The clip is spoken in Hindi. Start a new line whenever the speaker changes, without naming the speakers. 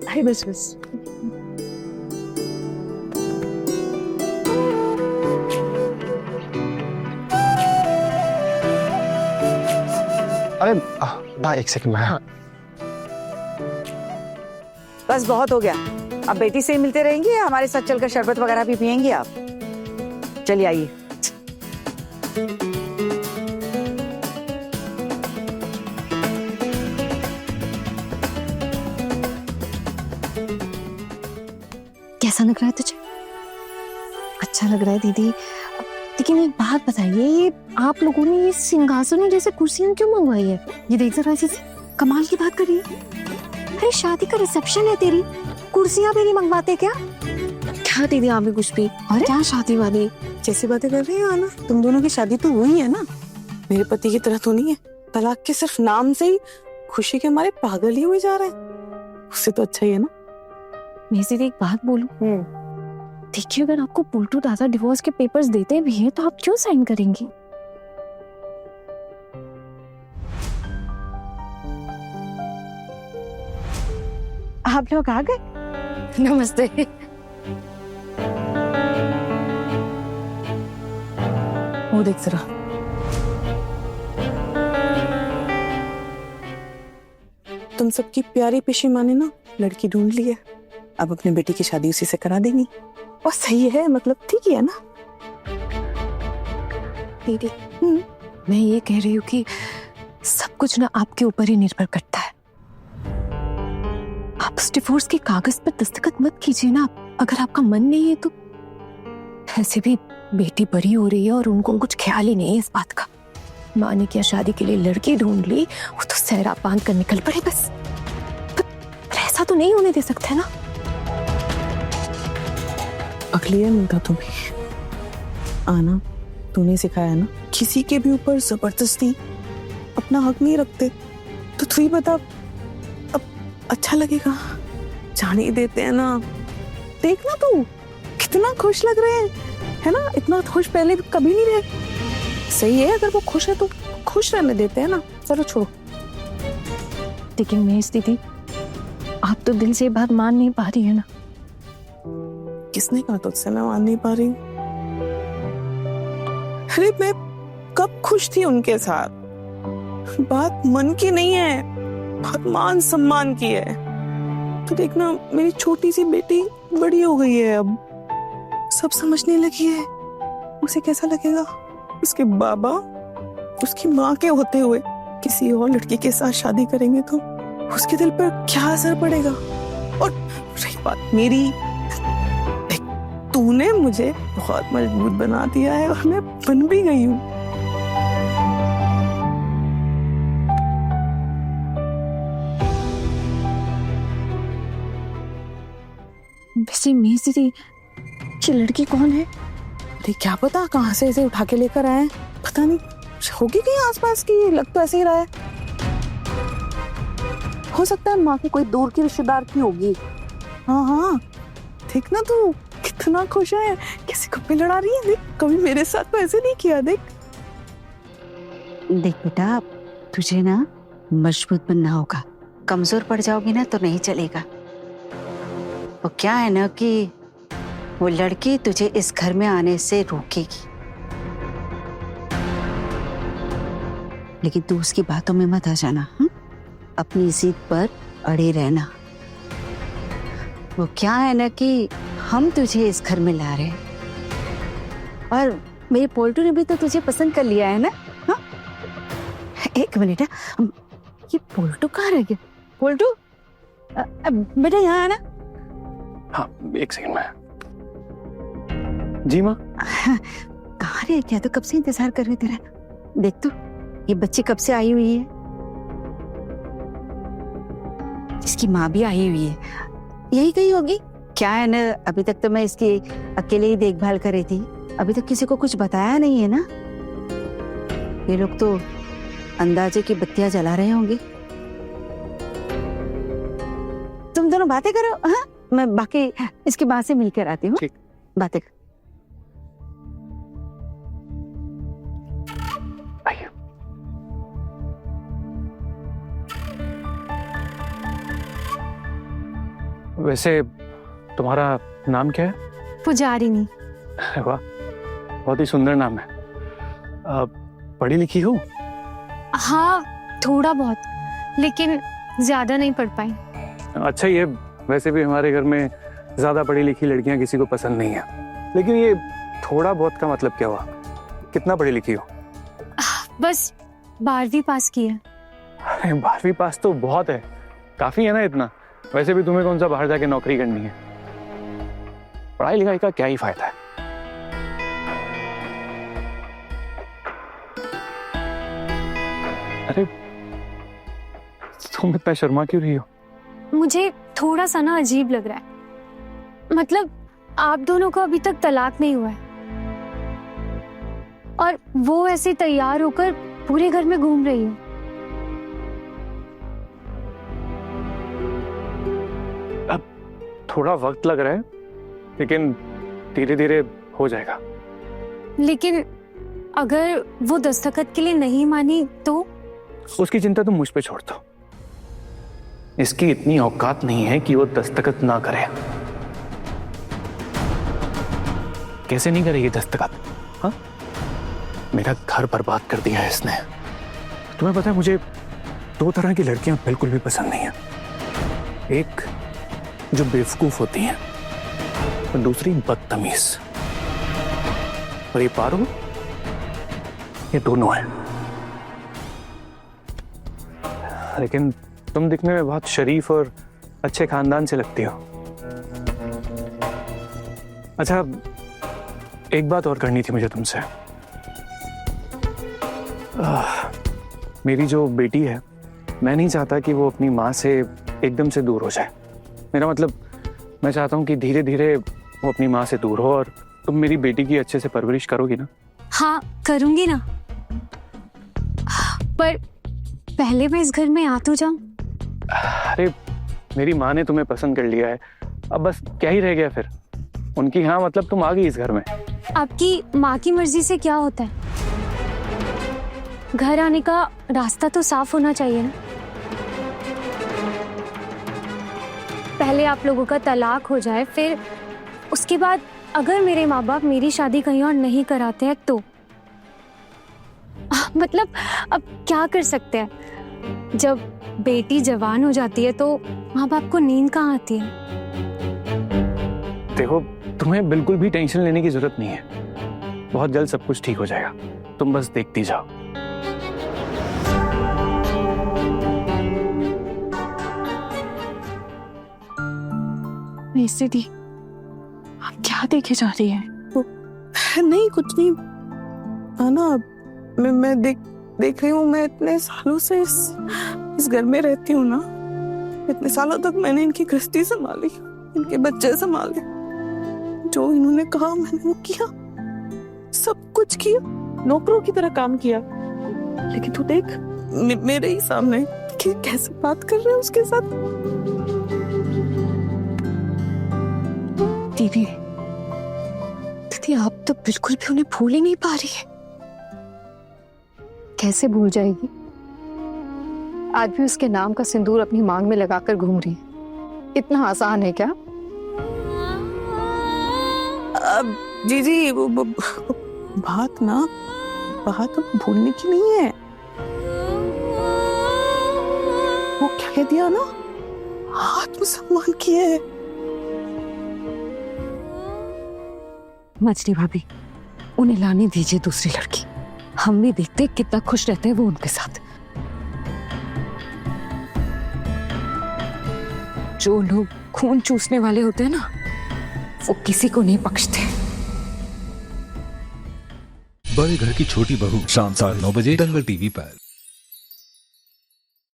अरे बस बस।
अरे बा एक सेकंड में।
हाँ। बस बहुत हो गया, अब बेटी से ही मिलते रहेंगे या हमारे साथ चलकर शरबत वगैरह भी पियेंगे आप? चलिए आइए।
कैसा लग रहा है तुझे? अच्छा लग रहा है दीदी। लेकिन एक बात बताइए, ये आप लोगों ने ये सिंहासन जैसे कुर्सियां क्यों मंगवाई है? ये देख जरा ऐसे कमाल की बात करिए। अरे शादी का रिसेप्शन है तेरी, कुर्सियां भी नहीं मंगवाते क्या? क्या दीदी आप भी कुछ भी? अरे क्या शादी वादी
जैसी बातें कर रही हो ना, तुम दोनों की शादी तो हुई है ना, मेरे पति की तरह तो नहीं है। तलाक के सिर्फ नाम से ही खुशी के मारे पागल ही हुए जा रहे हैं। उससे तो अच्छा ही है ना।
मैं दीदी एक बात बोलूं, देखिए अगर आपको पुलटू दादा डिवोर्स के पेपर्स देते भी हैं तो आप क्यों साइन करेंगी?
आप लोग आ गए?
नमस्ते।
वो देख जरा, तुम सबकी प्यारी पेशीमानी ना लड़की ढूंढ ली है। अब अपनी बेटी की शादी उसी से करा देंगी। और सही है, मतलब ठीक ही है ना
दीदी। मैं ये कह रही हूँ कि सब कुछ ना आपके ऊपर ही निर्भर करता है। आप उस डिवोर्स के कागज पर दस्तखत मत कीजिए ना, अगर आपका मन नहीं है तो। ऐसे भी बेटी बड़ी हो रही है और उनको कुछ ख्याल ही नहीं है इस बात का। माँ ने क्या शादी के लिए लड़की ढूंढ ली, वो तो सहरा बांध कर निकल पड़े बस। पर ऐसा तो नहीं होने दे सकते ना।
अगली है मिलता तुम्हें आना, तूने सिखाया ना, किसी के भी ऊपर जबरदस्ती अपना हक नहीं रखते। तो तू ही बता, अब अच्छा लगेगा? जाने ही देते हैं ना। देखना तू कितना खुश लग रहे हैं, है ना? इतना खुश पहले कभी नहीं रहे। सही है, अगर वो खुश है तो खुश रहने देते हैं ना। चलो छोड़ो।
लेकिन महेश दीदी, आप तो दिल से ये बात मान नहीं पा रही है ना।
किसने कहा तुझसे मैं मान नहीं पा रही? अरे मैं कब खुश थी उनके साथ? बात मन की नहीं है, बात मान सम्मान की है। तो देखना, मेरी छोटी सी बेटी बड़ी हो गई है, अब सब समझने लगी है। उसे कैसा लगेगा उसके बाबा उसकी माँ के होते हुए किसी और लड़की के साथ शादी करेंगे तो उसके दिल पर क्या असर पड़ेगा? और रही बात मेरी, तूने मुझे बहुत मजबूत बना दिया है और मैं बन भी गई हूँ।
वैसे महेश दीदी, ये लड़की कौन है?
अरे क्या पता कहाँ से इसे उठा के लेकर आए हैं, पता नहीं। होगी कहीं आसपास की, लग तो ऐसे ही रहा है। हो सकता है माँ की कोई दूर की रिश्तेदार की होगी। हाँ हाँ, देख ना तू कितना खुश है, किसी को भी लड़ा रही है। देख, कभी मेरे साथ तो ऐसे नहीं किया। देख
देख बेटा, तुझे ना मजबूत बनना होगा। कमजोर पड़ जाओगी ना तो नहीं चलेगा। वो क्या है ना कि वो लड़की तुझे इस घर में आने से रोकेगी, लेकिन तू उसकी बातों में मत आ जाना। अपनी जिद पर अड़े रहना। वो क्या है ना कि हम तुझे इस घर में ला रहे हैं और मेरे पोल्टू ने भी तो तुझे पसंद कर लिया है ना। हाँ, एक मिनट है, ये पोल्टू कहाँ रह गया? पोल्टू बेटा यहाँ आना।
हाँ एक सेकंड में। जी माँ।
कहाँ रह गया? तो कब से इंतजार कर रहे तेरा। देख तो, ये बच्ची कब से आई हुई है, इसकी माँ भी आई हुई है, यही कहीं होगी। क्या है ना, अभी तक तो मैं इसकी अकेले ही देखभाल कर रही थी, अभी तक किसी को कुछ बताया नहीं है ना। ये लोग तो अंदाजे की बत्तियां जला रहे होंगे। तुम दोनों बातें करो, हाँ, मैं बाकी इसकी माँ से मिलकर आती हूँ। बातें कर।
वैसे तुम्हारा नाम क्या है?
पुजारिनी।
वाह, बहुत ही सुंदर नाम है। पढ़ी लिखी हो?
हाँ, थोड़ा बहुत, लेकिन ज्यादा नहीं पढ़ पाई।
अच्छा, ये वैसे भी हमारे घर में ज्यादा पढ़ी लिखी लड़कियां किसी को पसंद नहीं है, लेकिन ये थोड़ा बहुत का मतलब क्या हुआ? कितना पढ़ी लिखी हो?
बस 12वीं पास की है।
अरे 12वीं पास तो बहुत है, काफी है ना इतना। वैसे भी तुम्हें कौन सा बाहर जाके नौकरी करनी है, पढ़ाई लिखाई का क्या ही फायदा है। अरे तुम इतना शर्मा क्यों रही हो?
मुझे थोड़ा सा ना अजीब लग रहा है। मतलब आप दोनों को अभी तक तलाक नहीं हुआ है और वो ऐसे तैयार होकर पूरे घर में घूम रही है।
अब थोड़ा वक्त लग रहा है, लेकिन धीरे धीरे हो जाएगा।
लेकिन अगर वो दस्तखत के लिए नहीं मानी तो?
उसकी चिंता तुम मुझ पे छोड़ दो। इसकी इतनी औकात नहीं है कि वो दस्तखत ना करे। कैसे नहीं करेगी दस्तखत? हाँ, मेरा घर बर्बाद कर दिया है इसने। तुम्हें पता है, मुझे 2 तरह की लड़कियां बिल्कुल भी पसंद नहीं है। एक जो बेवकूफ होती हैं और दूसरी बदतमीज। और ये पारो, ये दोनों हैं। लेकिन तुम दिखने में बहुत शरीफ और अच्छे खानदान से लगती हो। अच्छा, एक बात और करनी थी मुझे तुमसे। मेरी जो बेटी है, मैं नहीं चाहता कि वो अपनी माँ से एकदम से दूर हो जाए। मेरा मतलब, मैं चाहता हूँ कि धीरे धीरे वो अपनी माँ से दूर हो। और तुम मेरी बेटी की अच्छे से परवरिश करोगी ना?
हाँ, करूंगी ना। पर पहले मैं इस घर में आ तो जाऊं।
अरे मेरी माँ ने तुम्हें पसंद कर लिया है, अब बस क्या ही रह गया फिर। उनकी हाँ मतलब तुम आ गई इस घर में।
आपकी माँ की मर्जी से क्या होता है? घर आने का रास्ता तो साफ होना चाहिए ना। पहले आप लोगों का तलाक हो जाए, फिर उसके बाद अगर मेरे माँ बाप मेरी शादी कहीं और नहीं कराते हैं तो मतलब अब क्या कर सकते हैं? जब बेटी जवान हो जाती है तो माँ बाप को नींद कहाँ आती है?
देखो, तुम्हें बिल्कुल भी टेंशन लेने की जरूरत नहीं है। बहुत जल्द सब कुछ ठीक हो जाएगा, तुम बस देखती जाओ।
दीदी, आप क्या देखे जा रही हैं? नहीं, कुछ नहीं। आना, मैं देख रही हूँ। मैं इतने सालों से इस घर में रहती हूँ ना। इतने सालों तक मैंने इनकी गृहस्थी संभाली, इनके बच्चे संभाले। जो इन्होंने कहा मैंने वो किया, सब कुछ किया, नौकरों की तरह काम किया। लेकिन तू देख, मेरे ही सामने कि कैसे बात कर रहे हैं उसके साथ।
दीदी, आप तो बिल्कुल भी उन्हें भूल ही नहीं पा रही है। कैसे भूल जाएगी? आज भी उसके नाम का सिंदूर अपनी मांग में लगाकर घूम रही है। इतना आसान है क्या?
अब जी बात भूलने की नहीं है। वो क्या कह दिया ना, आत्मसम्मान की है।
मछली भाभी, उन्हें लाने दीजिए दूसरी लड़की। हम भी देखते कितना खुश रहते हैं वो उनके साथ। जो लोग खून चूसने वाले होते हैं ना, वो किसी को नहीं बख्शते।
बड़े घर की छोटी बहू, शाम 9:30 बजे दंगल टीवी पर।